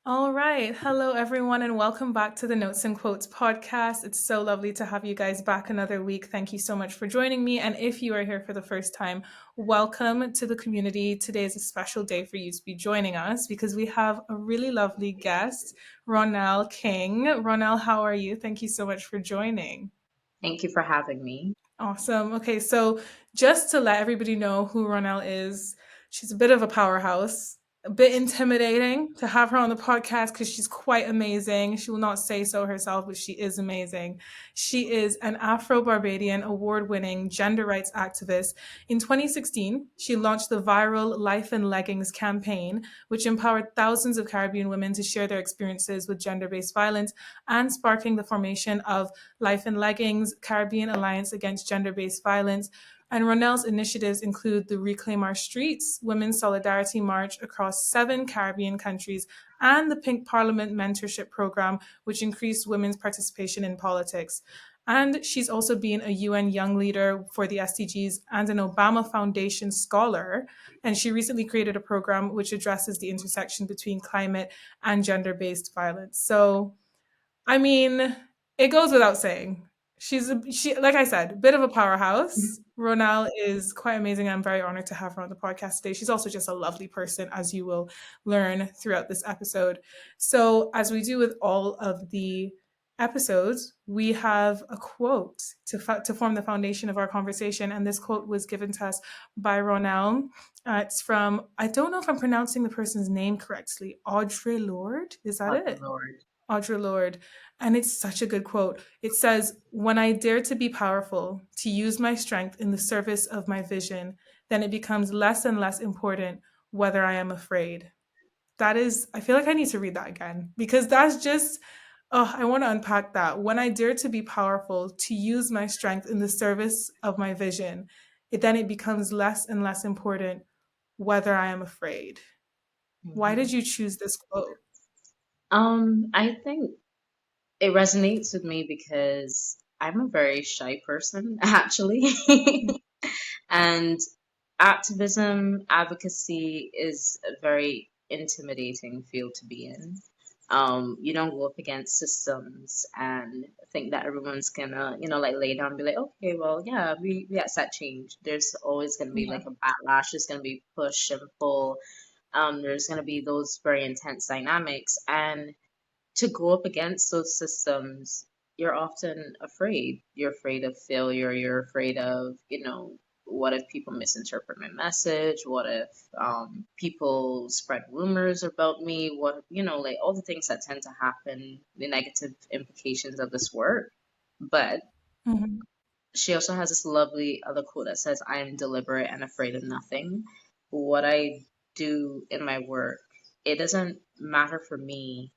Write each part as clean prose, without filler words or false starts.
All right. Hello, everyone, and welcome back to the Notes and Quotes podcast. It's so lovely to have you guys back another week. Thank you so much for joining me. And if you are here for the first time, welcome to the community. Today is a special day for you to be joining us because we have a really lovely guest, Ronelle King. Ronelle, how are you? Thank you so much for joining. Thank you for having me. Awesome. Okay, so just to let everybody know who Ronelle is, she's a bit of a powerhouse, a bit intimidating to have her on the podcast because she's quite amazing. She will not say so herself, but she is amazing. She is an Afro Barbadian award winning gender rights activist. In 2016, she launched the viral Life in Leggings campaign, which empowered thousands of Caribbean women to share their experiences with gender based violence and sparking the formation of Life in Leggings, Caribbean Alliance Against Gender Based Violence. And Ronelle's initiatives include the Reclaim Our Streets Women's Solidarity March across 7 Caribbean countries and the Pink Parliament Mentorship Program, which increased women's participation in politics. And she's also been a UN Young Leader for the SDGs and an Obama Foundation Scholar. And she recently created a program which addresses the intersection between climate and gender based violence. So, I mean, it goes without saying. She like I said, bit of a powerhouse. Ronelle is quite amazing. I'm very honored to have her on the podcast today. She's also just a lovely person, as you will learn throughout this episode. So, as we do with all of the episodes, we have a quote to form the foundation of our conversation. And this quote was given to us by Ronelle. It's from, I don't know if I'm pronouncing the person's name correctly, Audre Lorde. Is that Audre it? Lorde. Audre Lorde. And it's such a good quote. It says, "When I dare to be powerful, to use my strength in the service of my vision, then it becomes less and less important whether I am afraid." That is, I feel like I need to read that again because that's just, oh, I want to unpack that. When I dare to be powerful, to use my strength in the service of my vision, then it becomes less and less important whether I am afraid. Why Mhm. did you choose this quote? I think it resonates with me because I'm a very shy person, actually. And activism, advocacy is a very intimidating field to be in. You don't go up against systems and think that everyone's gonna, like lay down and be like, okay, well, yeah, we accept change. There's always gonna be Yeah, like a backlash. There's gonna be push and pull. There's going to be those very intense dynamics. And to go up against those systems, you're often afraid. You're afraid of failure. You're afraid of, what if people misinterpret my message? What if people spread rumors about me? What, like all the things that tend to happen, the negative implications of this work. But mhm, she also has this lovely other quote that says, I am deliberate and afraid of nothing. What I do in my work, it doesn't matter for me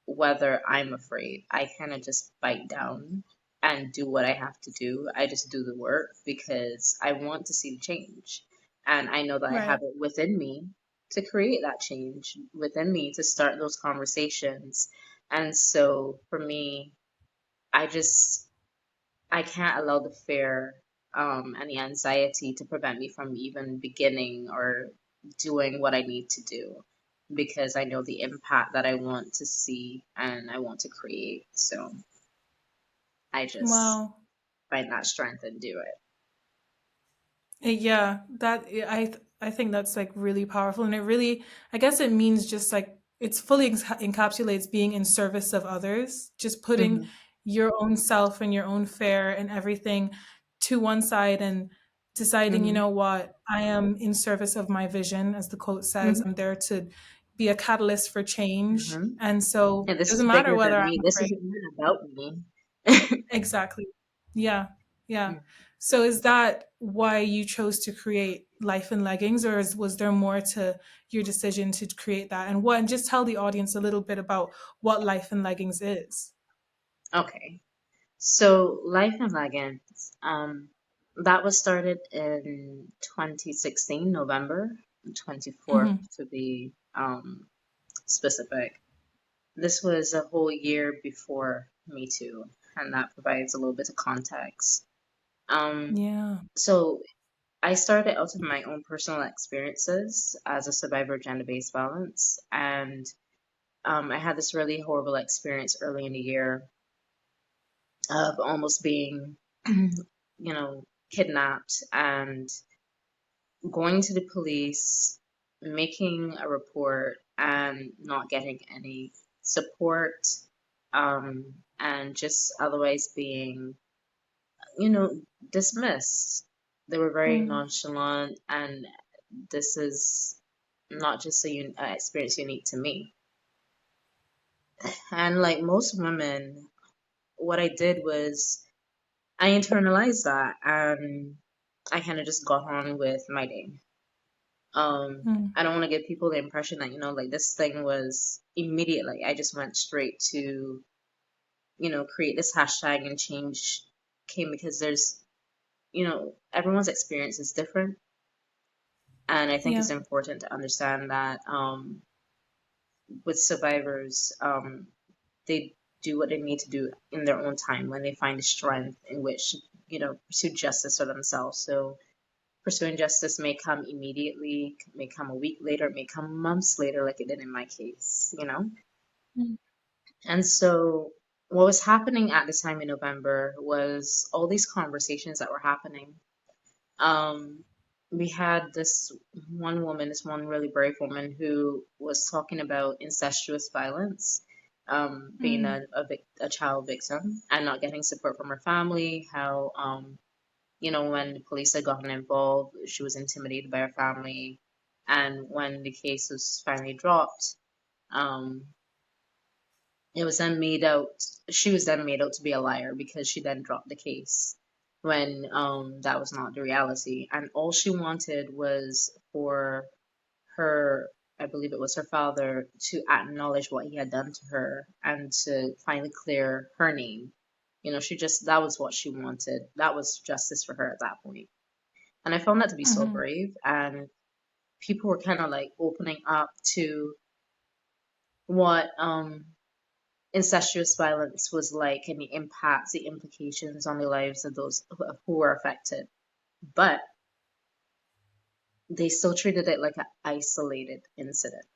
whether I'm afraid. I kind of just bite down and do what I have to do. I just do the work because I want to see the change. And I know that I have right. it within me to create that change, within me to start those conversations. And so for me, I just I can't allow the fear and the anxiety to prevent me from even beginning or doing what I need to do because I know the impact that I want to see and I want to create. So I just Wow. find that strength and do it. Yeah, I think that's like really powerful, and it really, I guess it means just like it's fully encapsulates being in service of others, just putting Hmm. your own self and your own fare and everything to one side and deciding, you Hmm. know what, I am in service of my vision, as the quote says. Hmm. I'm there to be a catalyst for change, Hmm. and so And it this is doesn't matter bigger whether than I'm me. This afraid. isn't even about me. Exactly. Yeah. Yeah. So is that why you chose to create Life in Leggings, or was there more to your decision to create that? And just tell the audience a little bit about what Life in Leggings is. Okay. So Life in Leggings, that was started in 2016, November 24th Hmm. to be specific. This was a whole year before Me Too, and that provides a little bit of context. Yeah. So I started out of my own personal experiences as a survivor of gender-based violence, and I had this really horrible experience early in the year of almost being, kidnapped and going to the police, making a report and not getting any support, and just otherwise being, you know, dismissed. They were very Mm. nonchalant, and this is not just experience unique to me. And like most women, what I did was I internalized that and I kind of just got on with my day. Mm. I don't want to give people the impression that, like this thing was immediate. Like I just went straight to, create this hashtag and change came because everyone's experience is different. And I think Yeah. it's important to understand that with survivors, they do what they need to do in their own time when they find the strength in which, pursue justice for themselves. So pursuing justice may come immediately, may come a week later, may come months later, like it did in my case. Mm. And so what was happening at the time in November was all these conversations that were happening. Um, we had this one really brave woman who was talking about incestuous violence, being Mm. a child victim and not getting support from her family, how, when the police had gotten involved, she was intimidated by her family. And when the case was finally dropped, um, it was then made out, she was then made out to be a liar because she then dropped the case when that was not the reality. And all she wanted was for her, I believe it was her father, to acknowledge what he had done to her and to finally clear her name. That was what she wanted. That was justice for her at that point. And I found that to be so Mhm. brave. And people were kind of like opening up to what incestuous violence was like and the impacts, the implications on the lives of those who were affected. But they still treated it like an isolated incident.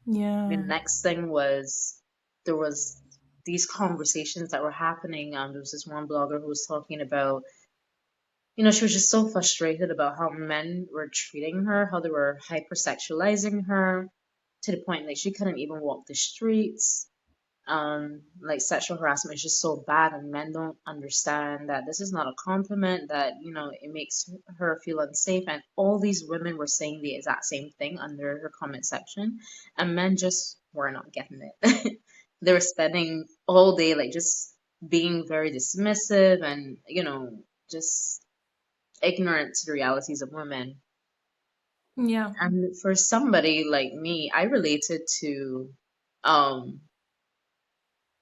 The Yeah. next thing was there was these conversations that were happening. There was this one blogger who was talking about, she was just so frustrated about how men were treating her, how they were hypersexualizing her to the point like she couldn't even walk the streets. Like sexual harassment is just so bad, and men don't understand that this is not a compliment, that, it makes her feel unsafe. And all these women were saying the exact same thing under her comment section, and men just were not getting it. They were spending all day like just being very dismissive and, just ignorant to the realities of women. Yeah. And for somebody like me, I related to um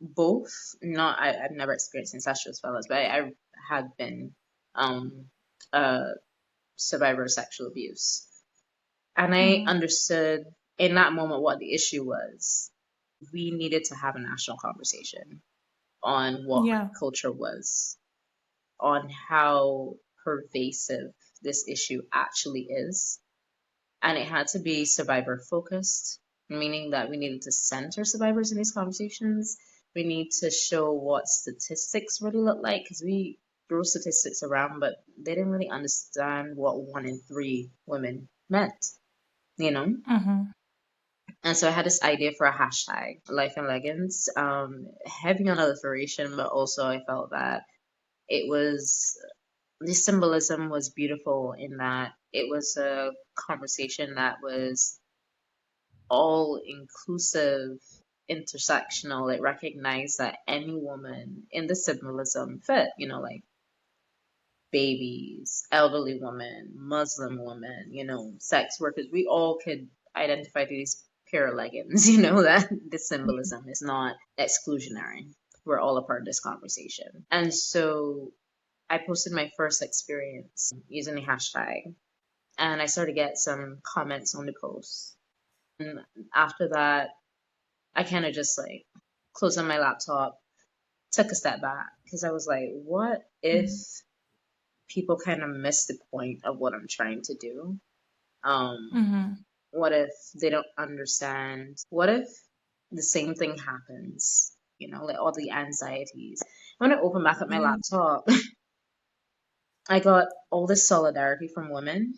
both. Not I've never experienced incestuous violence, but I had been um a survivor of sexual abuse. And I Mhm. understood in that moment what the issue was. We needed to have a national conversation on what Yeah. culture was, on how pervasive this issue actually is. And it had to be survivor focused, meaning that we needed to center survivors in these conversations. We need to show what statistics really look like because we threw statistics around, but they didn't really understand what 1 in 3 women meant. Mhm. And so I had this idea for a hashtag, Life in Leggings, heavy on alliteration, but also I felt that it was the symbolism was beautiful in that it was a conversation that was all inclusive, intersectional. It recognized that any woman in the symbolism fit, like babies, elderly women, Muslim women, sex workers. We all could identify these pair of leggings, that the symbolism is not exclusionary. We're all a part of this conversation. And so I posted my first experience using the hashtag, and I started to get some comments on the post. And after that, I kind of just like closed on my laptop, took a step back because I was like, what if Mhm. people kind of miss the point of what I'm trying to do? Um, Mhm. what if they don't understand? What if the same thing happens, like all the anxieties. When I opened back up my Yeah. laptop, I got all this solidarity from women,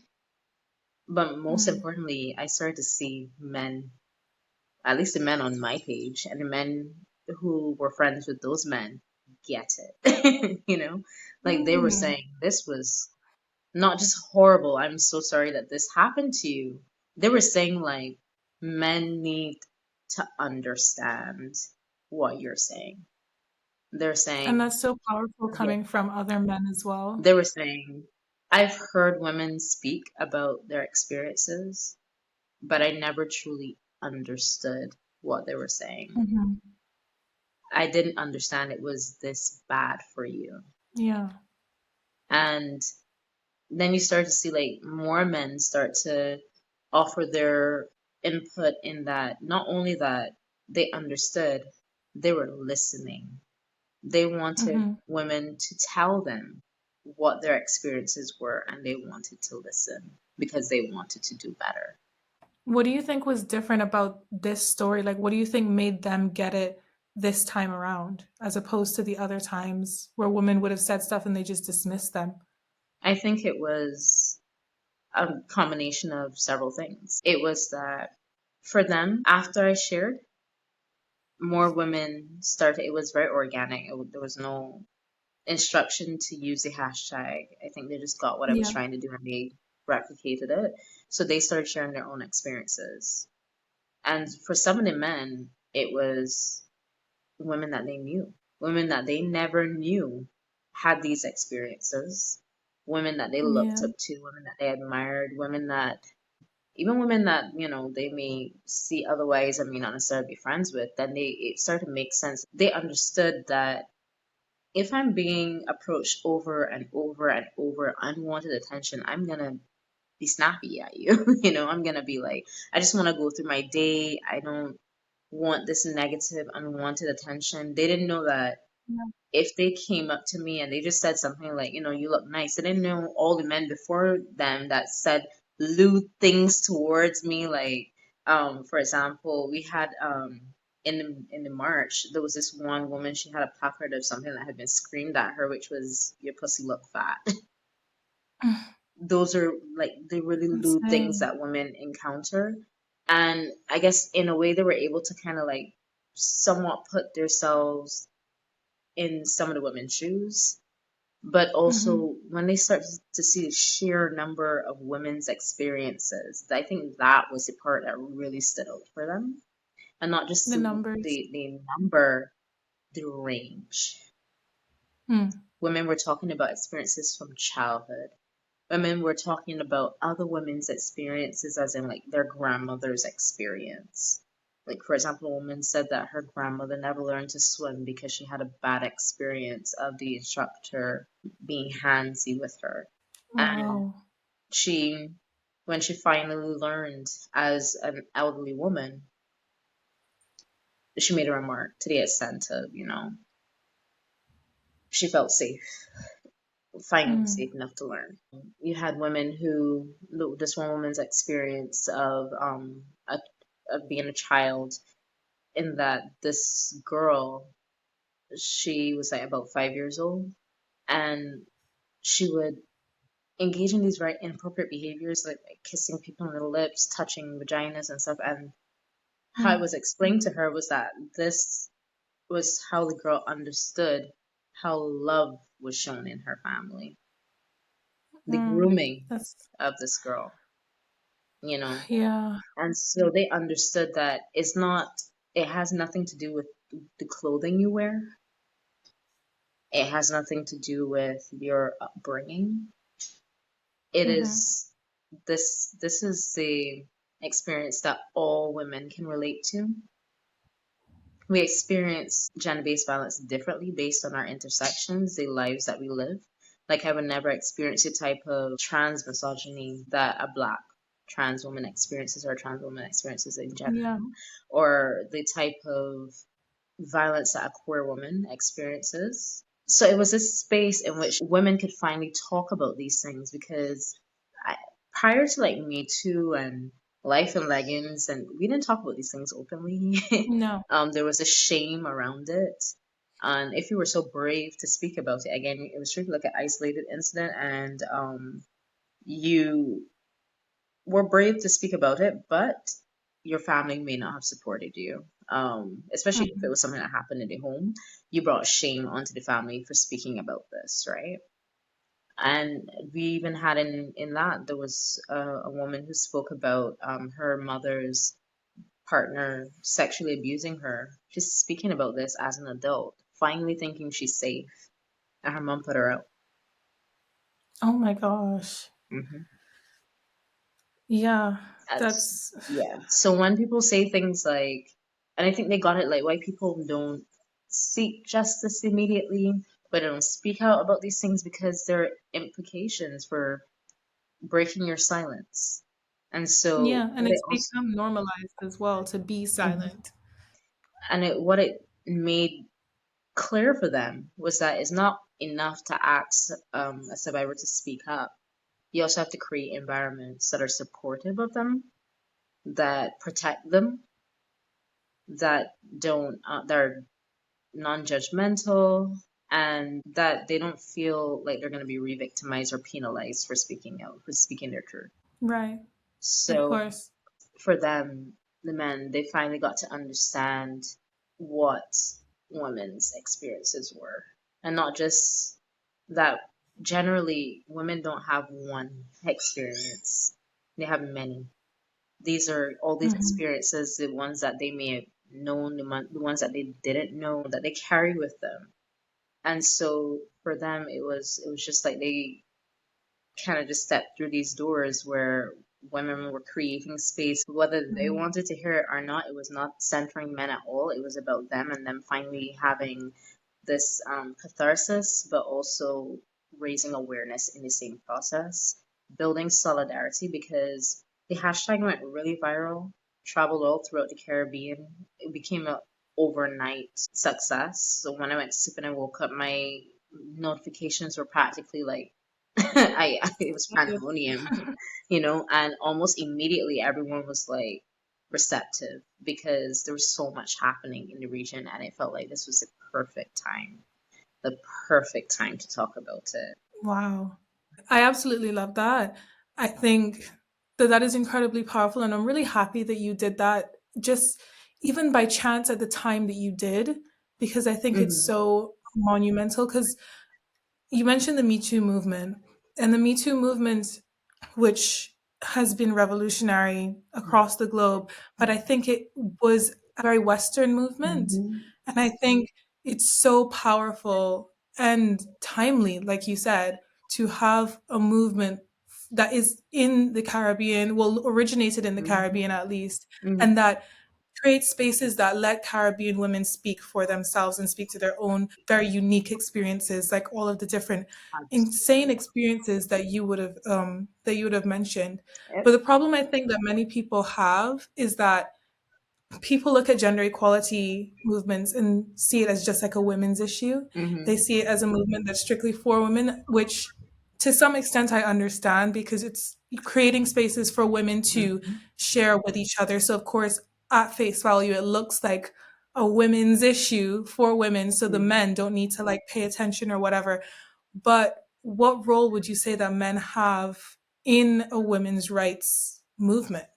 but most Mm. importantly, I started to see men, at least the men on my page, and the men who were friends with those men get it. Like they were Mm. saying, this was not just horrible, I'm so sorry that this happened to you. They were saying, like, men need to understand what you're saying. They're And saying, that's so powerful yeah, coming from other men as well. they were saying, I've heard women speak about their experiences, but I never truly understood what they were saying. Hmm. I didn't understand it was this bad for you. Yeah. And then you start to see like more men start to offer their input in that not only that they understood, they were listening. They wanted Hmm. women to tell them what their experiences were, and they wanted to listen because they wanted to do better. What do you think was different about this story? Like, what do you think made them get it this time around, as opposed to the other times where women would have said stuff and they just dismissed them? I think it was a combination of several things. It was that for them, after I shared, more women started. It was very organic. There was no instruction to use the hashtag. I think they just got what I was Yeah. trying to do and they replicated it. So they started sharing their own experiences. And for some of the men, it was women that they knew, women that they never knew had these experiences, women that they looked Yeah. up to, women that they admired, even women that, they may see otherwise and may not necessarily be friends with, then it started to make sense. They understood that if I'm being approached over and over and over unwanted attention, I'm gonna be snappy at you. I'm gonna be like, I just want to go through my day. I don't want this negative, unwanted attention. They didn't know that Yeah. if they came up to me and they just said something like, you look nice, they didn't know all the men before them that said lewd things towards me. Like, for example, we had in the march, there was this one woman, she had a placard of something that had been screamed at her, which was your pussy look fat. Those are like the really lewd things Insane. that women encounter. And I guess in a way they were able to kind of like somewhat put themselves in some of the women's shoes. But Hmm. also when they start to see the sheer number of women's experiences, I think that was the part that really stood out for them. And not just The the numbers. the number, the range. Mm. Women were talking about experiences from childhood. Women were talking about other women's experiences, as in like their grandmother's experience. Like, for example, a woman said that her grandmother never learned to swim because she had a bad experience of the instructor being handsy with her. And Wow. she, when she finally learned as an elderly woman, she made a remark to the extent of, she felt safe, finally Mm. safe enough to learn. You had women who, this one woman's experience of being a child, in that this girl, she was like about 5 years old, and she would engage in these very inappropriate behaviors, like kissing people on the lips, touching vaginas and stuff. And how it Mm. was explained to her was that this was how the girl understood how love was shown in her family, the Mm. grooming That's, of this girl, you know. yeah. And so they understood that it has nothing to do with the clothing you wear. It has nothing to do with your upbringing. It Hmm. is this is the experience that all women can relate to. We experience gender-based violence differently based on our intersections, the lives that we live. Like, I would never experience the type of trans misogyny that a black trans woman experiences or a trans woman experiences in Yeah. general, or the type of violence that a queer woman experiences. So it was this space in which women could finally talk about these things because I, prior to like Me Too and life in leggings, and we didn't talk about these things openly. No. There was a shame around it. And if you were so brave to speak about it, again, it was strictly like an isolated incident, and you were brave to speak about it, but your family may not have supported you. Especially if it Mhm. was something that happened in the home, you brought shame onto the family for speaking about this, right? And we even had in that there was a woman who spoke about her mother's partner sexually abusing her. She's speaking about this as an adult, finally thinking she's safe, and her mom put her out. Oh my gosh. Hmm. Yeah, As that's yeah. So when people say things like, and I think they got it, like white people don't seek justice immediately, but they don't speak out about these things because there are implications for breaking your silence. And so yeah, and what it it's also, become normalized as well to be Mhm. silent. And what it made clear for them was that it's not enough to ask a survivor to speak up. You also have to create environments that are supportive of them, that protect them, that don't that are non-judgmental, and that they don't feel like they're going to be re-victimized or penalized for speaking out, for speaking their truth. Right. Of So course. for them, the men, they finally got to understand what women's experiences were. And not just that, generally, women don't have one experience, they have many. These are all these Mhm. experiences, the ones that they may have known, the ones that they didn't know, that they carry with them. And so for them, it was just like they kind of just stepped through these doors where women were creating space, whether they Mhm. wanted to hear it or not. It was not centering men at all. It was about them and them finally having this catharsis, but also raising awareness in the same process, building solidarity, because the hashtag went really viral, traveled all throughout the Caribbean. It became a overnight success. So when I went to sleep and I woke up, my notifications were practically like it was pandemonium, and almost immediately everyone was like receptive because there was so much happening in the region, and it felt like this was the the perfect time to talk about it. Wow. I absolutely love that. I think that that is incredibly powerful, and I'm really happy that you did that just even by chance at the time that you did, because I think it's Hmm. so monumental. Because you mentioned the Me Too movement, and the Me Too movement, which has been revolutionary across the globe, but I think it was a very Western movement. Hmm. And I think it's so powerful and timely, like you said, to have a movement that is in the Caribbean, well, originated in the Hmm. Caribbean at least, Hmm. and that create spaces that let Caribbean women speak for themselves and speak to their own very unique experiences, like all of the different insane Absolutely. experiences that you would have mentioned. But Yep. the problem I think that many people have is that people look at gender equality movements and see it as just like a women's issue. They Hmm. see it as a movement that's strictly for women, which to some extent I understand because it's creating spaces for women to Hmm. share with each other. So, of course, at face value, it looks like a women's issue for women. So the Hmm. men don't need to like pay attention or whatever. But what role would you say that men have in a women's rights movement?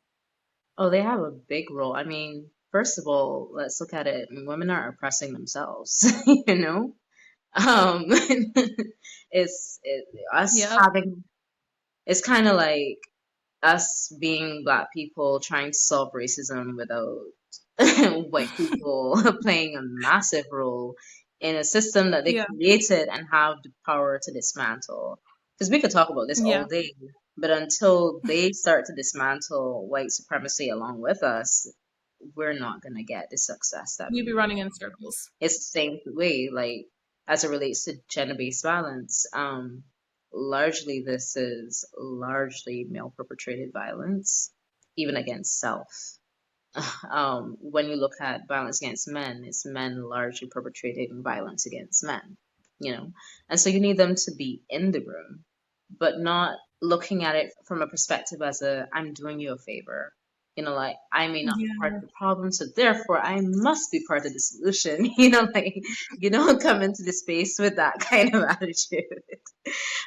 Oh, they have a big role. I mean, first of all, let's look at it. Women are oppressing themselves, you know? Um, us Yeah. having, it's kind of like us being black people trying to solve racism without white people playing a massive role in a system that they Yeah. created and have the power to dismantle. Because we could talk about this all Yeah. day, but until they start to dismantle white supremacy along with us, we're not going to get the success that We'd we be need. running in circles. It's the same way, like as it relates to gender-based violence. Largely, this is largely male-perpetrated violence, even against self. When you look at violence against men, it's men largely perpetrating violence against men, you know? And so you need them to be in the room, but not looking at it from a perspective as a, I'm doing you a favor. Like I may not be part Yeah. of the problem, so therefore I must be part of the solution. Like you don't come into the space with that kind of attitude.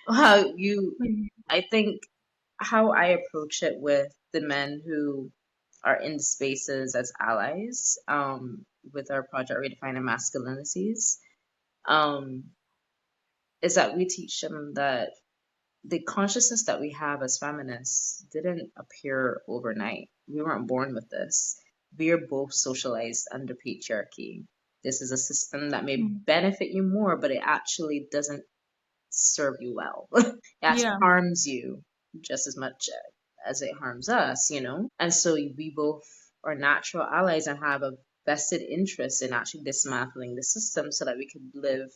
How you, Mhm. I think how I approach it with the men who are in the spaces as allies, with our project Redefining Masculinities, um, is that we teach them that the consciousness that we have as feminists didn't appear overnight. We weren't born with this. We are both socialized under patriarchy. This is a system that may Mhm. benefit you more, but it actually doesn't serve you well. It actually Yeah. harms you just as much as it harms us. And so we both are natural allies and have a vested interest in actually dismantling the system so that we could live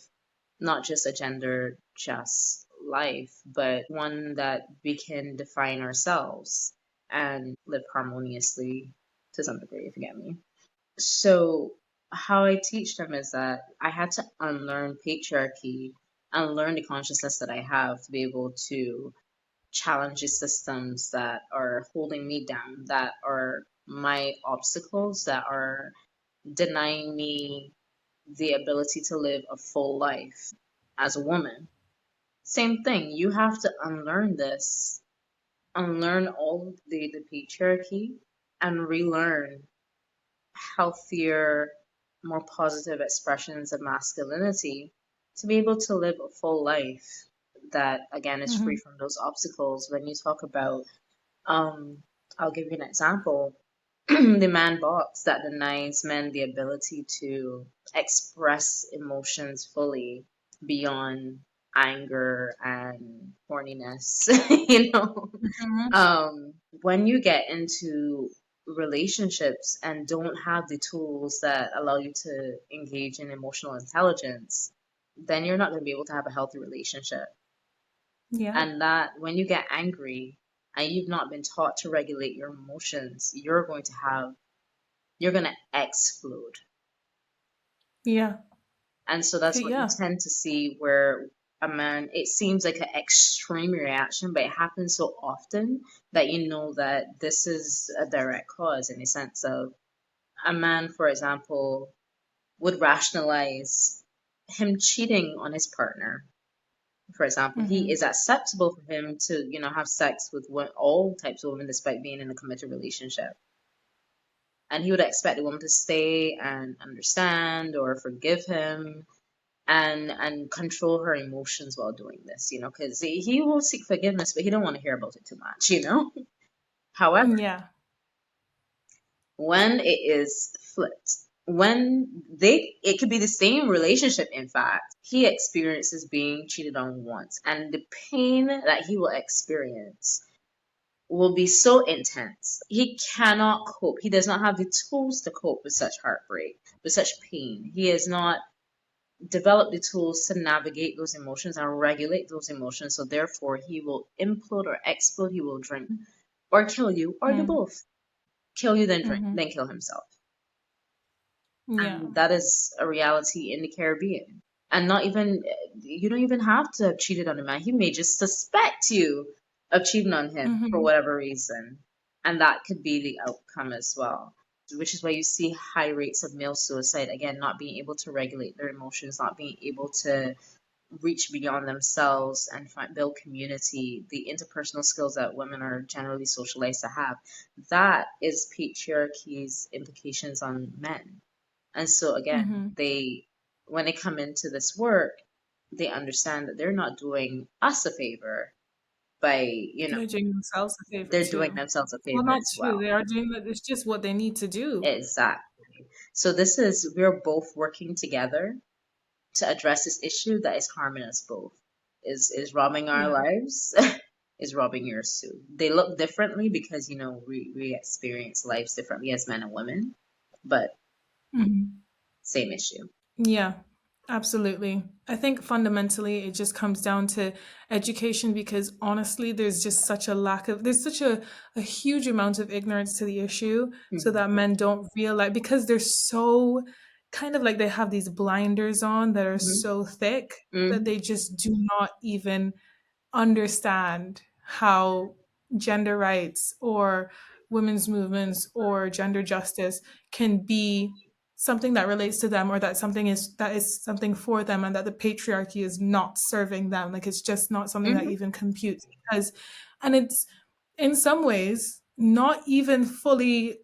not just a gender just life, but one that we can define ourselves and live harmoniously to some degree, if you get me. So, how I teach them is that I had to unlearn patriarchy and learn the consciousness that I have to be able to challenge the systems that are holding me down, that are my obstacles, that are denying me the ability to live a full life as a woman. Same thing, you have to unlearn this, unlearn all the patriarchy, and relearn healthier, more positive expressions of masculinity to be able to live a full life that, again, is free Mhm. from those obstacles. When you talk about, um, I'll give you an example. The man box that denies men the ability to express emotions fully beyond anger and horniness, you know. Mhm. When you get into relationships and don't have the tools that allow you to engage in emotional intelligence, then you're not going to be able to have a healthy relationship. Yeah. And that when you get angry and you've not been taught to regulate your emotions, you're going to explode. Yeah. And so that's what you Yeah. tend to see where a man, it seems like an extreme reaction, but it happens so often that you know that this is a direct cause in the sense of a man, for example, would rationalize him cheating on his partner. For example, he Mhm. is acceptable for him to, have sex with all types of women despite being in a committed relationship. And he would expect the woman to stay and understand or forgive him and control her emotions while doing this, because he will seek forgiveness, but he don't want to hear about it too much. However, Yeah. when it is flipped, when it could be the same relationship, in fact, he experiences being cheated on once, and the pain that he will experience will be so intense. He cannot cope. He does not have the tools to cope with such heartbreak, with such pain. He has not develop the tools to navigate those emotions and regulate those emotions. So therefore, he will implode or explode. He will drink or kill you, or do Mm. both. Kill you, then drink, Mhm. then kill himself. Yeah. And that is a reality in the Caribbean. And not even, you don't even have to have cheated on a man. He may just suspect you of cheating on him for Mhm. whatever reason. And that could be the outcome as well. Which is why you see high rates of male suicide. Again, not being able to regulate their emotions, not being able to reach beyond themselves and build community, the interpersonal skills that women are generally socialized to have. That is patriarchy's implications on men. And so again, Mhm. when they come into this work, they understand that they're not doing us a favor by, They're doing themselves a favor they're doing too. themselves a Well, favor not as too. well. They are doing it. It's just what they need to do. Exactly. So we're both working together to address this issue that is harming us both. Is robbing our Yeah. lives, is robbing yours too. They look differently because we experience lives differently as men and women, but Mhm. same issue. Yeah, absolutely. I think fundamentally it just comes down to education because honestly, there's such a huge amount of ignorance to the issue so Hmm. that men don't realize because they're so kind of like they have these blinders on that are Hmm. so thick that Hmm. they just do not even understand how gender rights or women's movements or gender justice can be something that relates to them, or that is something for them, and that the patriarchy is not serving them. Like it's just not something that Mm-hmm. even computes, because and it's in some ways not even fully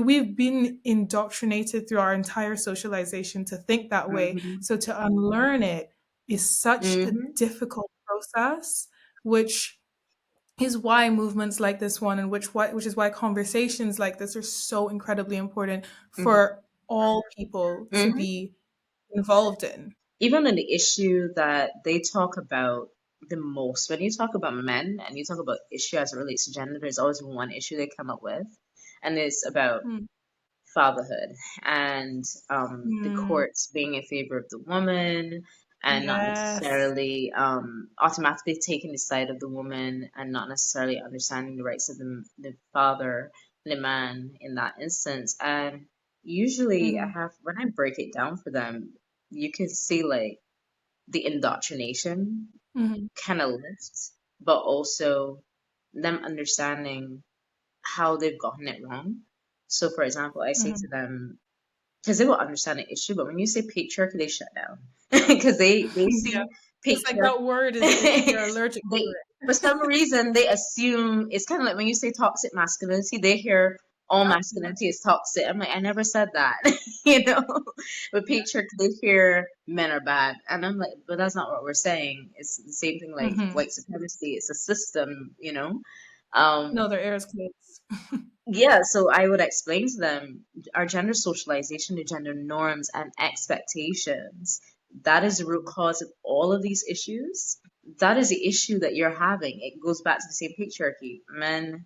we've been indoctrinated through our entire socialization to think that way. Mm-hmm. So to unlearn it is such a Mm-hmm. difficult process, which is why movements like this one, and which is why conversations like this are so incredibly important Mm-hmm. for all people to Mm-hmm. be involved in. Even an issue that they talk about the most, when you talk about men and you talk about issue as it relates to gender, there's always one issue they come up with, and it's about Mm. fatherhood and the Mm. courts being in favor of the woman and not Yes. necessarily automatically taking the side of the woman and not necessarily understanding the rights of the father, the man in that instance. And usually, I Hmm. have when I break it down for them, you can see like the indoctrination Hmm. kind of lifts, but also them understanding how they've gotten it wrong. So, for example, I say to Hmm. them, because they will understand the issue, but when you say patriarchy, they shut down because they Yeah. see It's like patriarchy. that word is they're allergic to They for some reason they assume it's kind of like when you say toxic masculinity, they hear all it. masculinity is toxic. I'm like, I never said that, you know. With patriarchy, they hear men are bad, and I'm like, but that's not what we're saying. It's the same thing like Hmm. white supremacy. It's a system, you know. No, Um, their air is closed. yeah, so I would explain to them our gender socialization, the gender norms and expectations. That is the root cause of all of these issues. That is the issue that you're having. It goes back to the same patriarchy. Men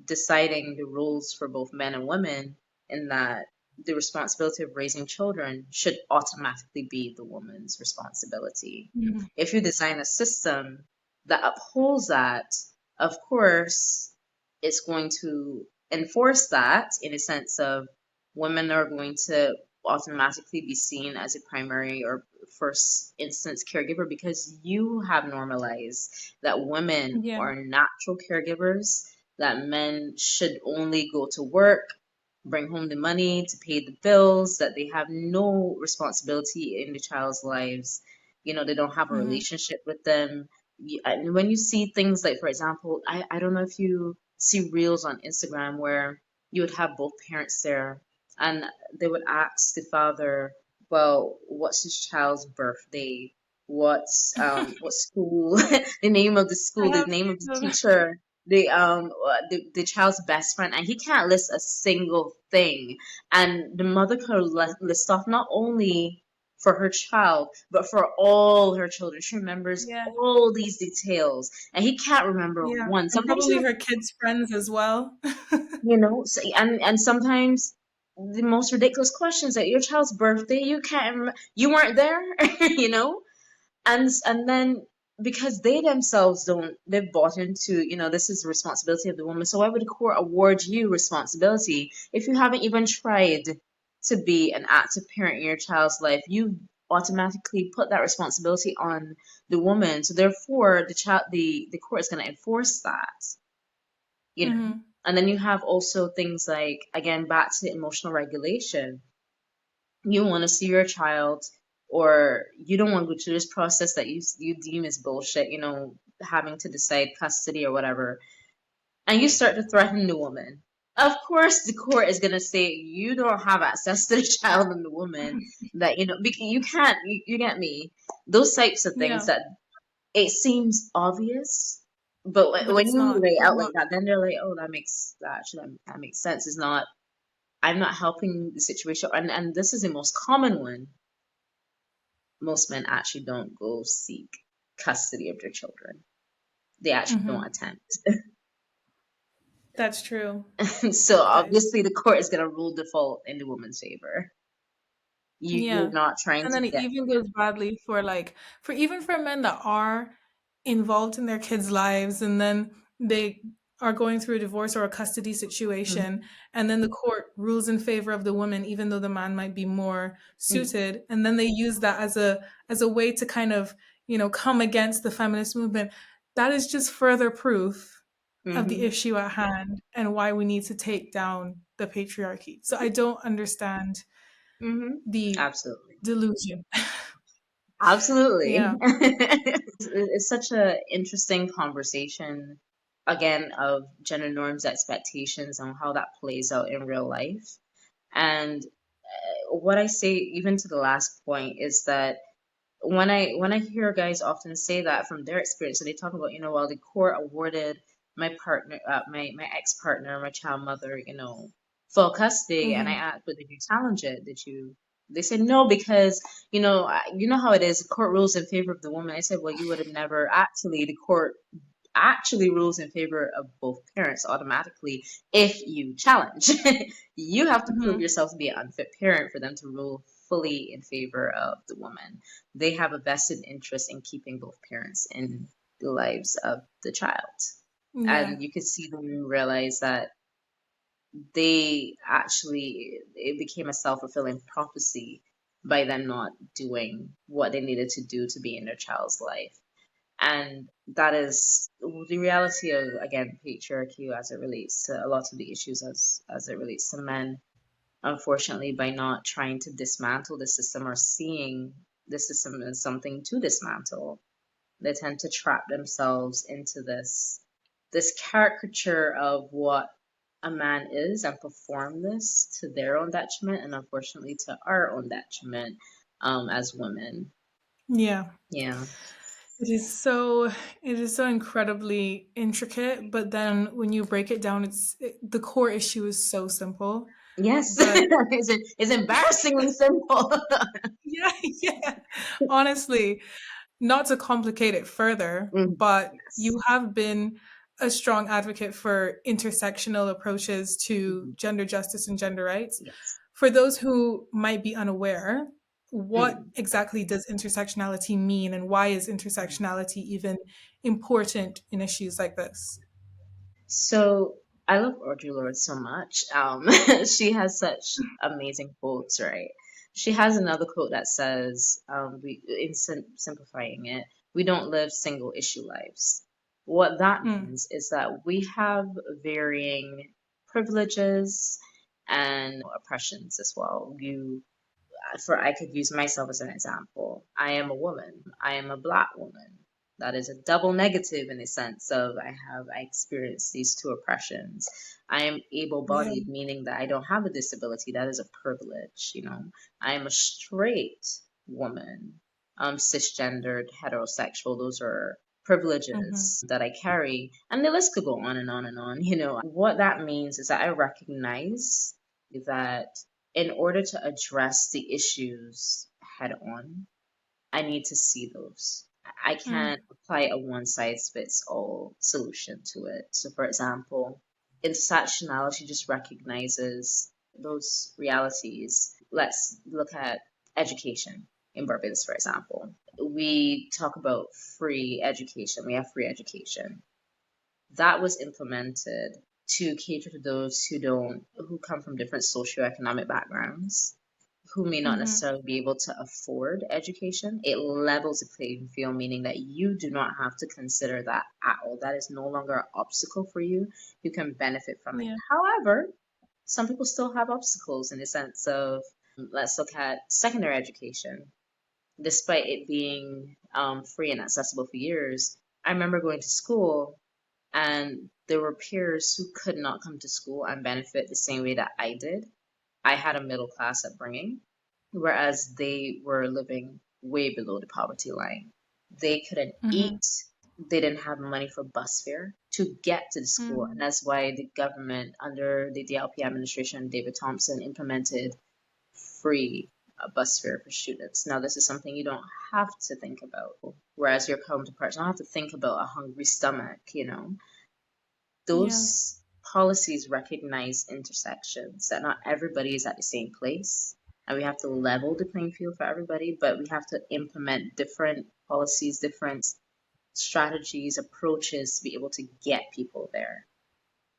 deciding the rules for both men and women, in that the responsibility of raising children should automatically be the woman's responsibility. Hmm. If you design a system that upholds that, of course, it's going to enforce that in a sense of women are going to automatically be seen as a primary or first instance caregiver because you have normalized that women Yeah. are natural caregivers, that men should only go to work, bring home the money to pay the bills, that they have no responsibility in the child's lives. You know, they don't have a Hmm. relationship with them. And when you see things like, for example, I don't know if you see reels on Instagram where you would have both parents there and they would ask the father, well, what's his child's birthday? What school, the name of the school, I the have name of the seen them. teacher, the child's best friend, and he can't list a single thing. And the mother could list off not only for her child but for all her children. She remembers Yeah. all these details, and he can't remember Yeah. one. And Sometimes probably her kids' friends as well. so, and sometimes the most ridiculous questions at your child's birthday, you can't remember, you weren't there, you know. And then because they themselves don't, they've bought into, this is the responsibility of the woman, so why would the court award you responsibility if you haven't even tried to be an active parent in your child's life? You automatically put that responsibility on the woman, so therefore the court is going to enforce that, you know. Hmm. And then you have also things like, again, back to emotional regulation. You want to see your child, or you don't want to go through this process that you deem is bullshit, having to decide custody or whatever, and you start to threaten the woman. Of course, the court is gonna say you don't have access to the child and the woman. That you can't. You get me? Those types of things Yeah. that it seems obvious, but But when it's you not. lay It's out not. like that, then they're like, "Oh, that makes sense." It's not. I'm not helping the situation, and this is the most common one. Most men actually don't go seek custody of their children. They actually don't Hmm. attempt. That's true. So That is. obviously the court is going to rule default in the woman's favor. You're Yeah. not trying And to then it get. even goes badly for even for men that are involved in their kids' lives, and then they are going through a divorce or a custody situation, Mhm, and then the court rules in favor of the woman even though the man might be more mhm. suited, and then they use that as a way to kind of, come against the feminist movement. That is just further proof. of the Mm-hmm. issue at hand and why we need to take down the patriarchy. So I don't understand Mm-hmm. the Absolutely. delusion. Absolutely. Yeah. It's such a interesting conversation again of gender norms, expectations, and how that plays out in real life. And what I say, even to the last point, is that when I hear guys often say that from their experience, so they talk about, well, the court awarded my partner, my ex partner, my child mother, full custody, and I Hmm. asked, but did you challenge it? Did you? They said no because you know how it is. The court rules in favor of the woman. I said, well, you would have never actually. The court actually rules in favor of both parents automatically if you challenge. You have to prove Hmm. yourself to be an unfit parent for them to rule fully in favor of the woman. They have a vested interest in keeping both parents in the lives of the child. Yeah. And you could see them realize that they actually, it became a self fulfilling prophecy by them not doing what they needed to do to be in their child's life. And that is the reality of, again, patriarchy as it relates to a lot of the issues as it relates to men. Unfortunately, by not trying to dismantle the system or seeing the system as something to dismantle, they tend to trap themselves into this caricature of what a man is and perform this to their own detriment and unfortunately to our own detriment as women. Yeah. Yeah. It is so incredibly intricate, but then when you break it down, the core issue is so simple. Yes. But It's embarrassingly simple. yeah, yeah. Honestly, not to complicate it further, Mm, but you yes. have been a strong advocate for intersectional approaches to Mhm. gender justice and gender rights. Yes. For those who might be unaware, what Mm. exactly does intersectionality mean, and why is intersectionality even important in issues like this? So I love Audre Lorde so much. She has such amazing quotes, right? She has another quote that says, simplifying it, we don't live single issue lives. What that Mm, means is that we have varying privileges and oppressions as well. I could use myself as an example. I am a woman. I am a black woman. That is a double negative in the sense of I experience these two oppressions. I am yeah. able-bodied, meaning that I don't have a disability. That is a privilege. I am a straight woman, cisgendered, heterosexual. Those are Hmm. privileges that I carry, and the list could go on and on and on. What that means is that I recognize that in order to address the issues head on, I need to see those. I Mm, can't apply a one size fits all solution to it. So, for example, intersectionality just recognizes those realities. Let's look at education in Barbados, for example. We talk about free education, we have free education that was implemented to cater to those who come from different socioeconomic backgrounds, who may not hmm. necessarily be able to afford education. It levels the playing field, meaning that you do not have to consider that at all. That is no longer an obstacle for you. You can benefit from it. Yeah. However, some people still have obstacles in the sense of, let's look at secondary education. Despite it being free and accessible for years, I remember going to school and there were peers who could not come to school and benefit the same way that I did. I had a middle class upbringing, whereas they were living way below the poverty line. They couldn't Hmm. eat, they didn't have money for bus fare to get to the school. And Mm, that's why the government, under the DLP administration, David Thompson, implemented free bus fare for students. Now, this is something you don't have to think about, whereas your counterparts don't have to think about a hungry stomach. yeah. Those policies recognize intersections, that not everybody is at the same place. And we have to level the playing field for everybody, but we have to implement different policies, different strategies, approaches to be able to get people there.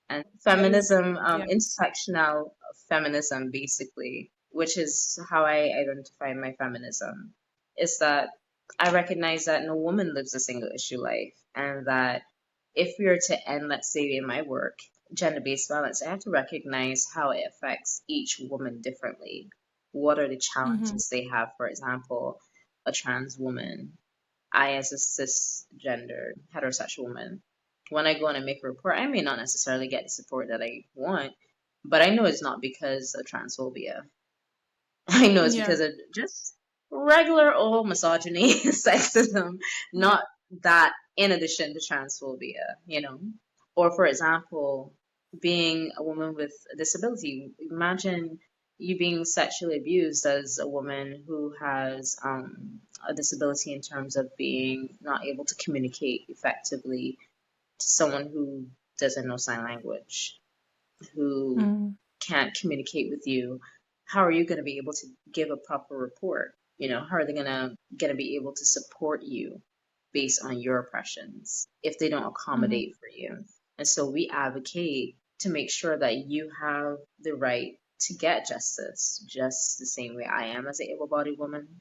And That is, feminism, yeah. intersectional feminism, basically, which is how I identify my feminism, is that I recognize that no woman lives a single issue life and that if we are to end, let's say, in my work, gender-based violence, I have to recognize how it affects each woman differently. What are the Mm-hmm. challenges they have? For example, a trans woman, I as a cisgender heterosexual woman, when I go and I make a report, I may not necessarily get the support that I want, but I know it's not because of transphobia. I know it's Yeah. because of just regular old misogyny, sexism, Yeah. not that in addition to transphobia, you know? Or, for example, being a woman with a disability. Imagine you being sexually abused as a woman who has a disability in terms of being not able to communicate effectively to someone who doesn't know sign language, who Mm-hmm. can't communicate with you. How are you going to be able to give a proper report? You know, how are they gonna be able to support you based on your oppressions if they don't Mm-hmm. accommodate for you? And so we advocate to make sure that you have the right to get justice, just the same way I am as an able-bodied woman,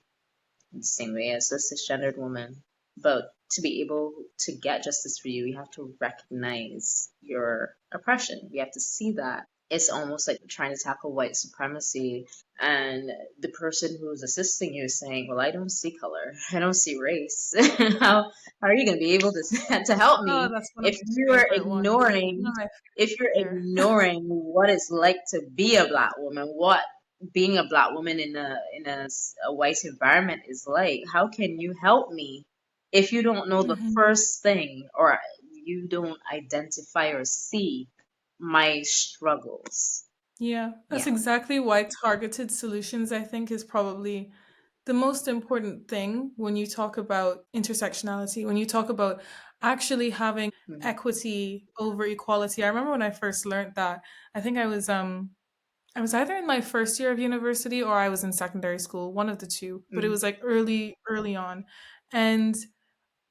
the same way as a cisgendered woman. But to be able to get justice for you, we have to recognize your oppression. We have to see that. It's almost like trying to tackle white supremacy, and the person who's assisting you is saying, "Well, I don't see color. I don't see race. How are you going to be able to to help Oh, me that's one of if my you are favorite ones. One ignoring of my if you're favorite ignoring what it's like to be a black woman, what being a black woman in a white environment is like? How can you help me if you don't know here. the first thing, or you don't identify or see my struggles? Yeah, that's Yeah. exactly why targeted solutions, I think, is probably the most important thing when you talk about intersectionality, when you talk about actually having Mhm. equity over equality. I remember when I first learned that, I think I was either in my first year of university or I was in secondary school, one of the two, but it Mhm. was like early on. And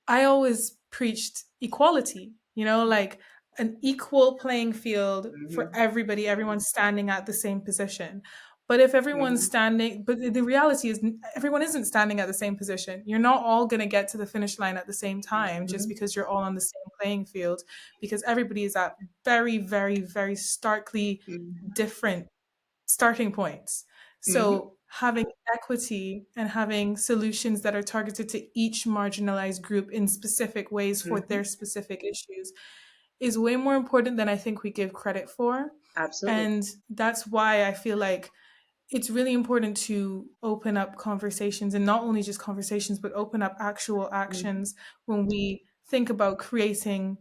I always preached equality, like an equal playing field for Mhm. everybody, everyone standing at the same position. But if everyone's Mhm. standing, but the reality is everyone isn't standing at the same position. You're not all going to get to the finish line at the same time just Mhm. because you're all on the same playing field, because everybody is at very, very, very starkly Mhm. different starting points. Mhm. So, having equity and having solutions that are targeted to each marginalized group in specific ways for Mhm. their specific issues is way more important than I think we give credit for. Absolutely. And that's why I feel like it's really important to open up conversations, and not only just conversations, but open up actual Mhm. actions when we think about creating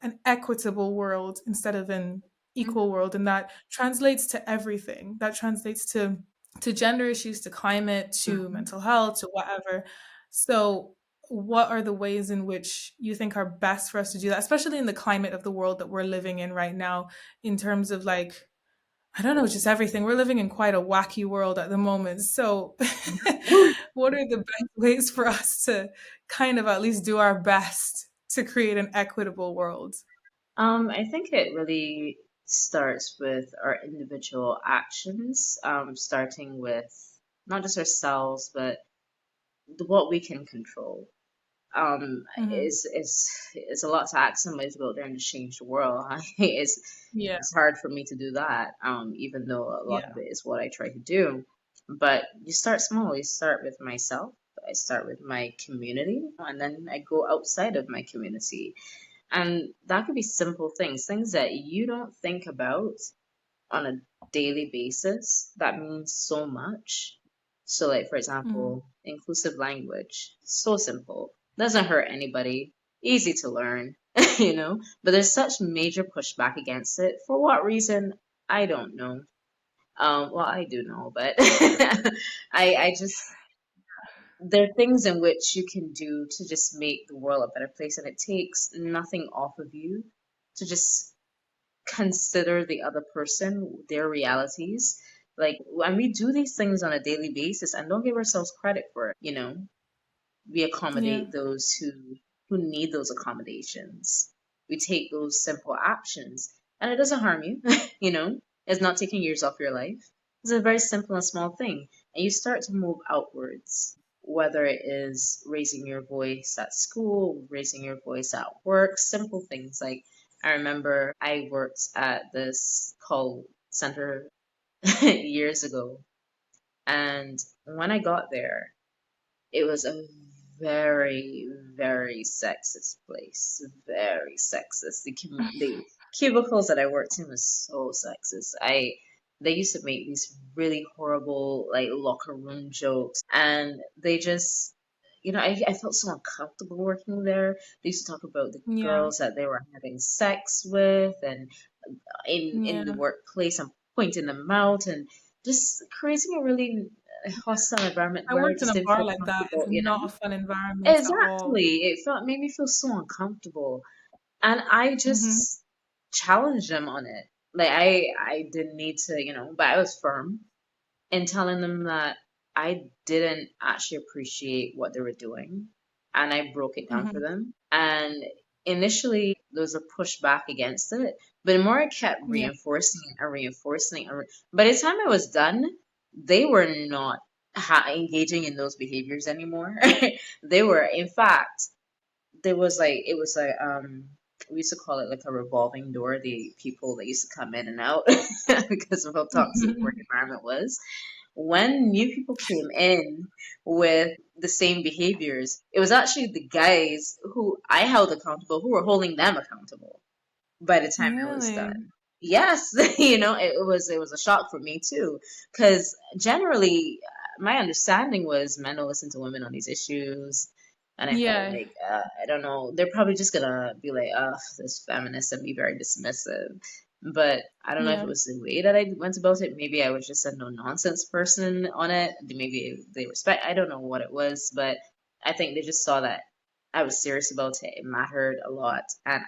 an equitable world instead of an Mhm. equal world. And that translates to everything. That translates to gender issues, to climate, to Mhm. mental health, to whatever. So what are the ways in which you think are best for us to do that, especially in the climate of the world that we're living in right now, in terms of like, I don't know, just everything. We're living in quite a wacky world at the moment. So, Woo. what are the best ways for us to kind of at least do our best to create an equitable world? I think it really starts with our individual actions, starting with not just ourselves, but what we can control. Hmm. Is a lot to ask somebody to go out there and just change the world. Yeah, It's hard for me to do that, even though a lot of yeah, it is what I try to do. But you start small. You start with myself. I start with my community, and then I go outside of my community. And that could be simple things, things that you don't think about on a daily basis that means so much. So, like, for mm, example, inclusive language, so simple, doesn't hurt anybody, easy to learn, you know, but there's such major pushback against it. For what reason? I don't know. Well, I do know, but I just, there are things in which you can do to just make the world a better place, and it takes nothing off of you to just consider the other person, their realities. Like when we do these things on a daily basis and don't give ourselves credit for it, you know, we yeah, accommodate those who need those accommodations. We take those simple actions and it doesn't harm you, you know, it's not taking years off your life. It's a very simple and small thing. And you start to move outwards. whether it is raising your voice at school, raising your voice at work, simple things. Like I remember I worked at this call center years ago, and when I got there, it was a very, very sexist place. Very sexist. The cubicles that I worked in was so sexist. They used to make these really horrible like locker room jokes, and they just, I felt so uncomfortable working there. They used to talk about the Yeah. girls that they were having sex with, and in the Yeah. workplace, I'm pointing them out and just creating a really hostile environment I where I worked in just a didn't bar feel like that. It's comfortable. not a fun environment at Exactly. all. Made me feel so uncomfortable. And I Hmm. just challenged them on it. Like I didn't need to, but I was firm in telling them that I didn't actually appreciate what they were doing. And I broke it down for Hmm. them. And initially, there was a pushback against it. But the more I kept Yeah. reinforcing it and reinforcing it, by the time I was done, they were not engaging in those behaviors anymore. They were, in fact, it was like, we used to call it like a revolving door, the people that used to come in and out because of how toxic the work environment was. When new people came in with the same behaviors, it was actually the guys who I held accountable who were holding them accountable by the time it was Really? done. Yes, it was a shock for me too, because generally my understanding was men don't listen to women on these issues, and I felt Yeah. like I don't know, they're probably just gonna be like, "Oh, this feminist," and be very dismissive. But I don't know if it Yeah. was the way that I went about it. Maybe I was just a no nonsense person on it. Maybe they respect. I don't know what it was, but I think they just saw that I was serious about it. It mattered a lot, and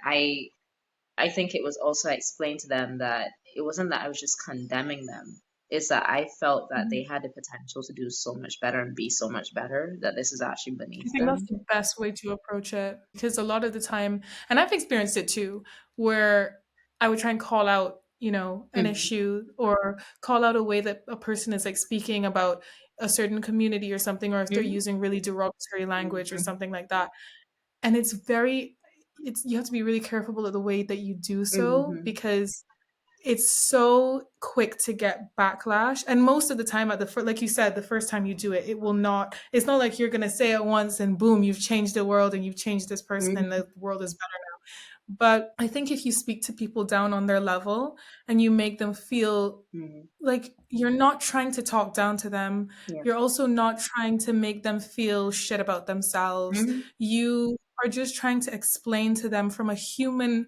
I think it was also explained to them that it wasn't that I was just condemning them. It's that I felt that they Mhm. had the potential to do so much better and be so much better that this is actually I beneath think that's them. the best way to approach it because a lot of the time, and I've experienced it too, where I would try and call out, an Hmm. issue or call out a way that a person is like speaking about a certain community or something, or if they're Hmm. using really derogatory language or Hmm. something like that. And you have to be really careful of the way that you do so Hmm. because it's so quick to get backlash. And most of the time like you said, the first time you do it, it's not like you're going to say it once and boom, you've changed the world and you've changed this person and Hmm. the world is better. But I think if you speak to people down on their level and you make them feel Hmm. like you're not trying to talk down to them, Yeah. you're also not trying to make them feel shit about themselves. Hmm. You are just trying to explain to them from a human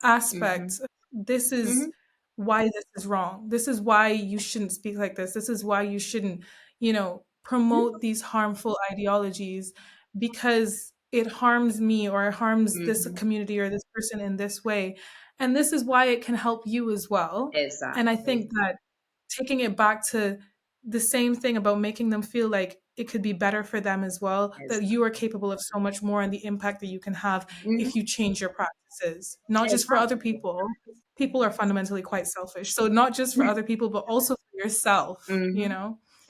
aspect. Hmm. This is Hmm. why this is wrong. This is why you shouldn't speak like this. This is why you shouldn't, promote these harmful ideologies because it harms me or it harms this Hmm. community or this person in this way. And this is why it can help you as well. And I think Exactly. that taking it back to the same thing about making them feel like it could be better for them as well, that you are Exactly. capable of so much more and the impact that you can have if Hmm. you change your practices, not just for other Exactly. people. People are fundamentally quite selfish. So not just for other people, but also for yourself, Hmm.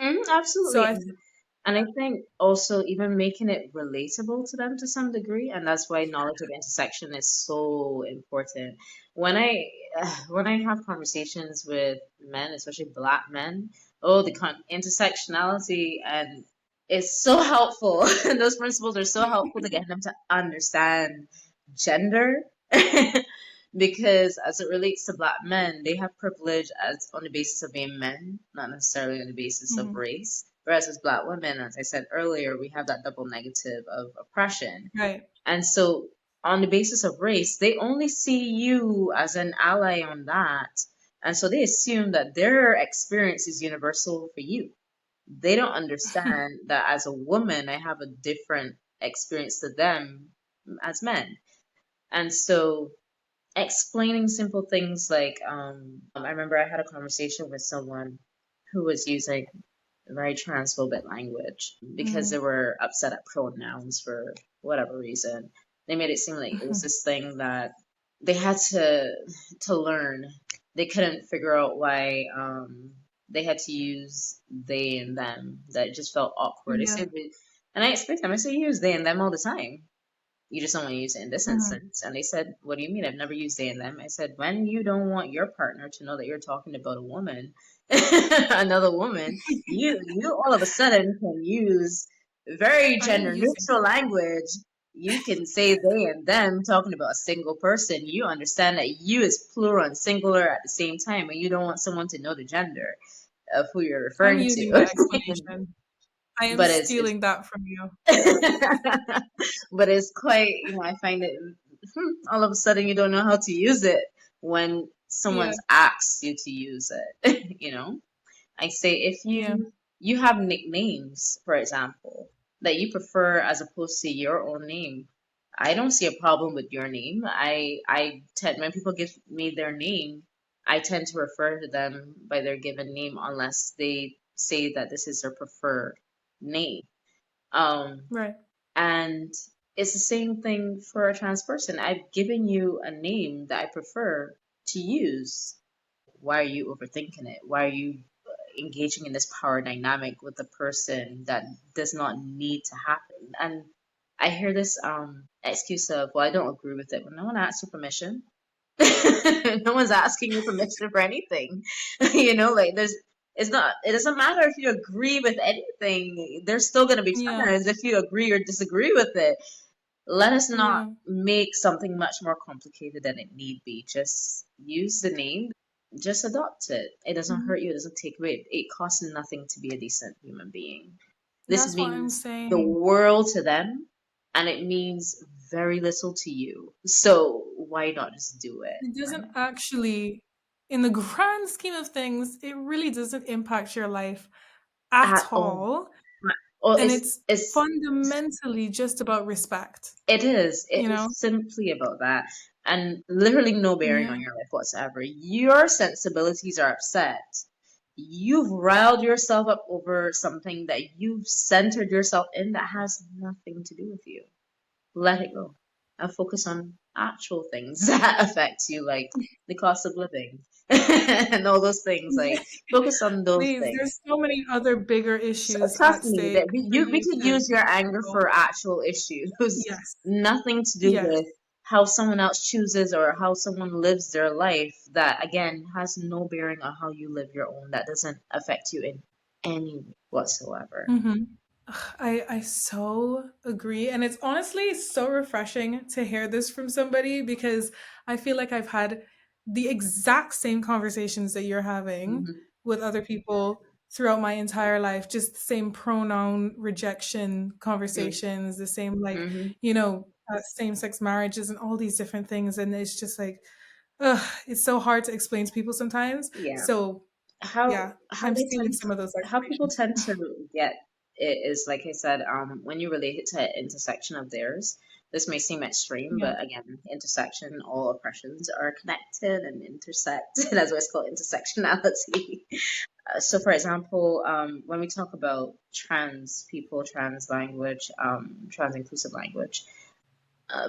Hmm. So Absolutely. I think, And I think also even making it relatable to them to some degree, and that's why knowledge of intersection is so important. When I when I have conversations with men, especially black men, oh, the intersectionality and it's so helpful. Those principles are so helpful to get them to understand gender. Because as it relates to black men, they have privilege as on the basis of being men, not necessarily on the basis of mhm, race. Whereas as black women, as I said earlier, we have that double negative of oppression. right. And so on the basis of race, they only see you as an ally on that. And so they assume that their experience is universal for you. They don't understand that as a woman, I have a different experience to them as men. And so explaining simple things like I remember I had a conversation with someone who was using very transphobic language because they Mm, were upset at pronouns for whatever reason. They made it seem like it was mhm, this thing that they had to learn. They couldn't figure out why they had to use they and them. That it just felt awkward. They Yeah. said, and I explained to them, I said, you use they and them all the time. You just don't want to use it in this Mhm. instance. And they said, what do you mean? I've never used they and them. I said, when you don't want your partner to know that you're talking about a woman, another woman, you all of a sudden can use very I am gender using. neutral language. You can say they and them talking about a single person. You understand that you is plural and singular at the same time, and you don't want someone to know the gender of who you're I'm referring using to. that explanation. I am But it's stealing that from you. but it's quite, I find it, all of a sudden you don't know how to use it when Yeah. someone's asked you to use it. I say if Yeah. you have nicknames, for example, that you prefer as opposed to your own name. I don't see a problem with your name. I tend when people give me their name, I tend to refer to them by their given name unless they say that this is their preferred name. Um, Right. and it's the same thing for a trans person. I've given you a name that I prefer to use. Why are you overthinking it? Why are you engaging in this power dynamic with a person that does not need to happen? And I hear this excuse of, well, I don't agree with it. Well, no one asked your permission. No one's asking your permission for anything. Like it doesn't matter if you agree with anything. There's still going to be Yeah. times if you agree or disagree with it. Let us not Yeah. make something much more complicated than it need be. Just use the name, just adopt it. It doesn't hurt Mhm. you, it doesn't take away. It costs nothing to be a decent human being. This That's what I'm means the saying. world to them, and it means very little to you. So why not just do it, It doesn't right? actually, in the grand scheme of things, it really doesn't impact your life at At all. all. Or And it's fundamentally just about respect, it is. It you know? is simply about that. And literally no bearing Yeah. on your life whatsoever. Your sensibilities are upset. You've riled yourself up over something that you've centered yourself in that has nothing to do with you. Let it go. And focus on actual things that affect you, like the cost of living and all those things. Like, focus on those Please, things. there's so many other bigger So, issues trust at me that stake for we you could to use your anger tackle. for actual issues, Yes. nothing to do Yes. with how someone else chooses or how someone lives their life. That again has no bearing on how you live your own. That doesn't affect you in any way whatsoever. Mhm. I so agree. And it's honestly so refreshing to hear this from somebody because I feel like I've had the exact same conversations that you're having Hmm. with other people throughout my entire life. Just the same pronoun rejection conversations, the same, like, Hmm. same sex marriages and all these different things. And it's just like, ugh, it's so hard to explain to people sometimes. Yeah. So, yeah, How I'm they stealing tend some of those how people explanations. tend to get it is like I said, when you relate it to an intersection of theirs, this may seem extreme, Yeah. but again, intersection, all oppressions are connected and intersect. That's why it's called intersectionality. So, for example, when we talk about trans people, trans language, trans inclusive language,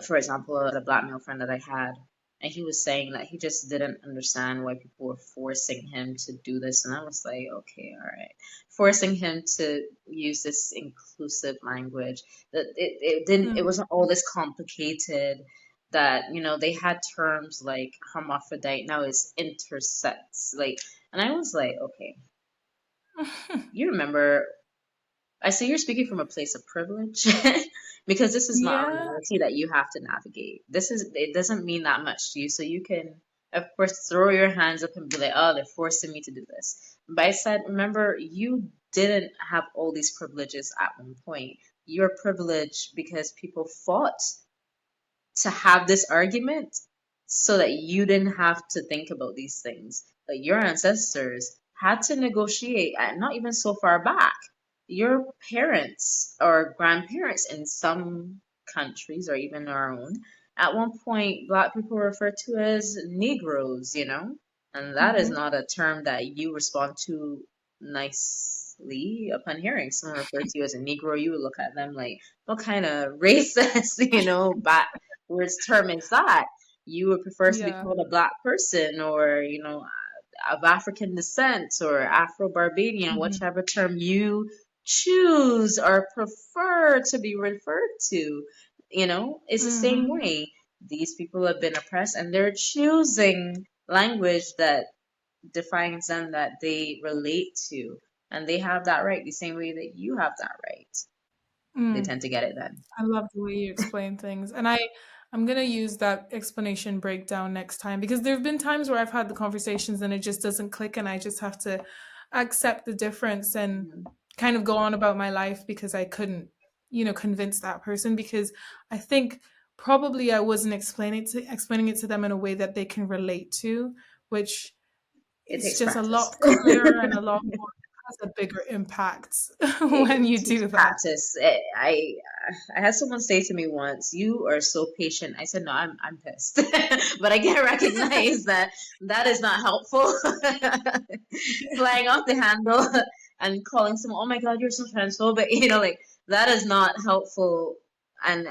for example, a black male friend that I had, and he was saying that he just didn't understand why people were forcing him to do this. And I was like, okay, all right. Forcing him to use this inclusive language. That it didn't, it Mm. wasn't all this complicated. That, they had terms like hermaphrodite, now it's intersex. Like, and I was like, okay, you remember I see you're speaking from a place of privilege because this is not a Yeah. reality that you have to navigate. It doesn't mean that much to you. So you can, of course, throw your hands up and be like, oh, they're forcing me to do this. But I said, remember, you didn't have all these privileges at one point. You're privileged because people fought to have this argument so that you didn't have to think about these things. Like your ancestors had to negotiate, and not even so far back. Your parents or grandparents in some countries, or even our own, at one point, Black people were referred to as Negroes. And that is Mhm. not a term that you respond to nicely upon hearing someone refer to you as a Negro. You would look at them like, what kind of racist, backwards term is that? You would prefer to be Yeah. called a black person or, of African descent or Afro-Barbadian, Mhm. whichever term you choose or prefer to be referred to. It's the same Mhm. way. These people have been oppressed and they're choosing language that defines them, that they relate to. And they have that right the same way that you have that right. They Mm. tend to get it then. I love the way you explain things. And I'm gonna use that explanation breakdown next time because there have been times where I've had the conversations and it just doesn't click and I just have to accept the difference and Mhm. kind of go on about my life because I couldn't, convince that person because I think probably I wasn't explaining it to them in a way that they can relate to, which It is takes just a practice. lot clearer and a lot more has a bigger impact when It you takes do that. practice. I had someone say to me once, "You are so patient." I said, "No, I'm pissed," but I can recognize that that is not helpful. Flying off the handle and calling someone, "Oh my God, you're so transphobic," like that is not helpful. And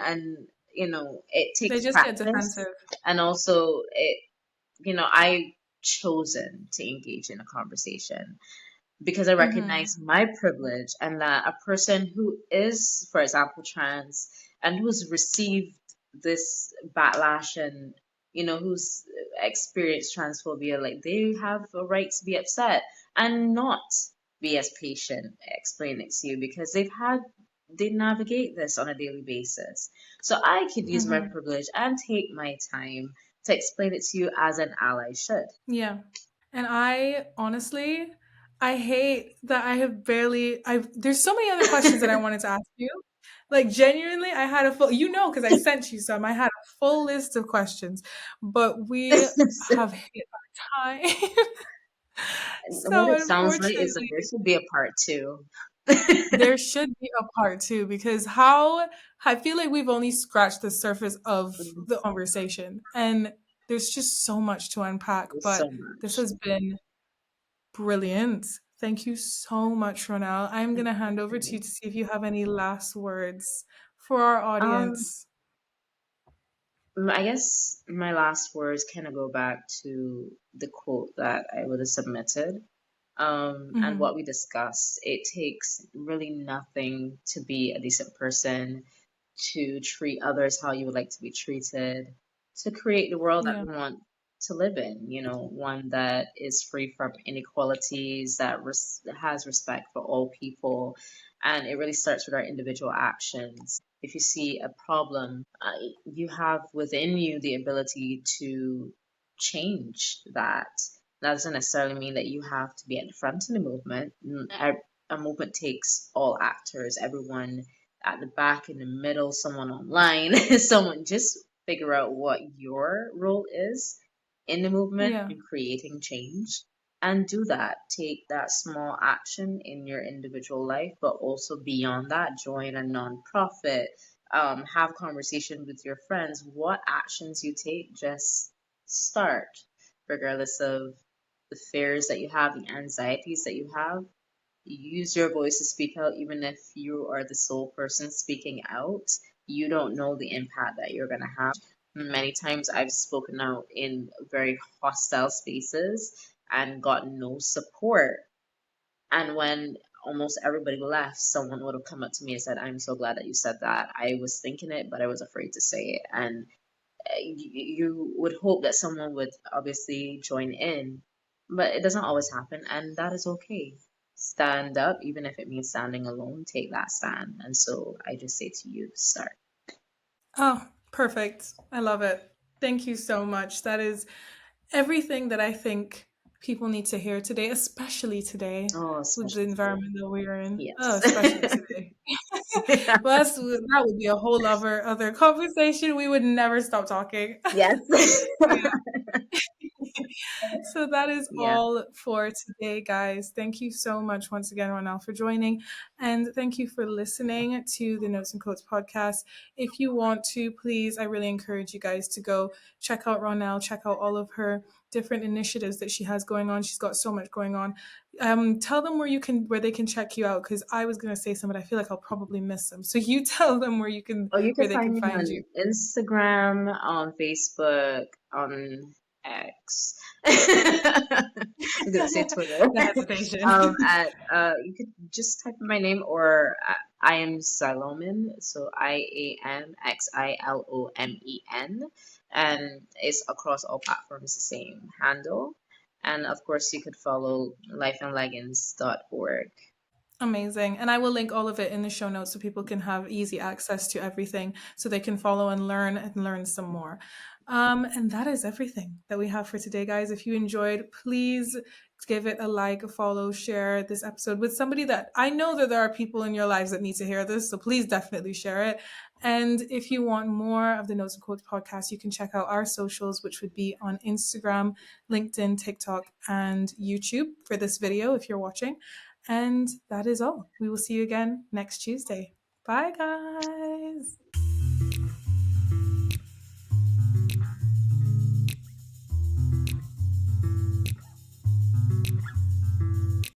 it They takes just get practice, defensive. and also I chosen to engage in a conversation because I Mhm. recognize my privilege, and that a person who is, for example, trans and who's received this backlash, and who's experienced transphobia, like they have a right to be upset and not be as patient explaining it to you because they navigate this on a daily basis. So I could use my Mhm. privilege and take my time to explain it to you as an ally should. Yeah. And I honestly, I hate that I have barely I've there's so many other questions that I wanted to ask you. Like genuinely, I had a full because I sent you some. I had a full list of questions, but we have hit our time. What So it sounds like is that unfortunately, there should be a part two. there should be a part two because how I feel like we've only scratched the surface of the conversation and there's just so much to unpack, There's but so this much. has been brilliant. Thank you so much, Ronelle. I'm going to hand over to you to see if you have any last words for our Um, audience. I guess my last words kind of go back to the quote that I would have submitted. And Hmm. what we discussed. It takes really nothing to be a decent person, to treat others how you would like to be treated, to create the world that Yeah. we want to live in, one that is free from inequalities, that has respect for all people. And it really starts with our individual actions. If you see a problem, you have within you the ability to change that. That doesn't necessarily mean that you have to be at the front of the movement. A movement takes all actors, everyone at the back, in the middle, someone online, someone. Just figure out what your role is in the movement Yeah. and creating change. And do that. Take that small action in your individual life, but also beyond that, join a nonprofit, have conversation with your friends. What actions you take, just start, regardless of the fears that you have, the anxieties that you have. Use your voice to speak out, even if you are the sole person speaking out. You don't know the impact that you're going to have. Many times I've spoken out in very hostile spaces and gotten no support. And when almost everybody left, someone would have come up to me and said, "I'm so glad that you said that. I was thinking it, but I was afraid to say it." And you would hope that someone would obviously join in, but it doesn't always happen, and that is okay. Stand up, even if it means standing alone, take that stand. And so I just say to you, start. Oh, perfect. I love it. Thank you so much. That is everything that I think people need to hear today, especially today Oh, with the especially today. environment that we're in. Oh, Yes. especially today. Well, that would be a whole other conversation. We would never stop talking. Yes. So that is Yeah. all for today, guys. Thank you so much once again, Ronelle, for joining. And thank you for listening to the Notes and Quotes podcast. If you want to, please, I really encourage you guys to go check out Ronelle, check out all of her different initiatives that she has going on. She's got so much going on. Tell them where they can check you out because I was gonna say some, but I feel like I'll probably miss them. So you tell them Oh, you can where they find can me find you. on Instagram, on Facebook, on X. I'm gonna say Twitter. The hesitation. At you could just type in my name, or I am Xilomen, so IAMXILOMEN, and it's across all platforms the same handle. And of course, you could follow lifeandleggings.org. Amazing. And I will link all of it in the show notes so people can have easy access to everything so they can follow and learn some more. And that is everything that we have for today, guys. If you enjoyed, please give it a like, a follow, share this episode with somebody that I know that there are people in your lives that need to hear this. So please definitely share it. And if you want more of the Notes and Quotes podcast, you can check out our socials, which would be on Instagram, LinkedIn, TikTok, and YouTube for this video if you're watching. And that is all. We will see you again next Tuesday. Bye, guys.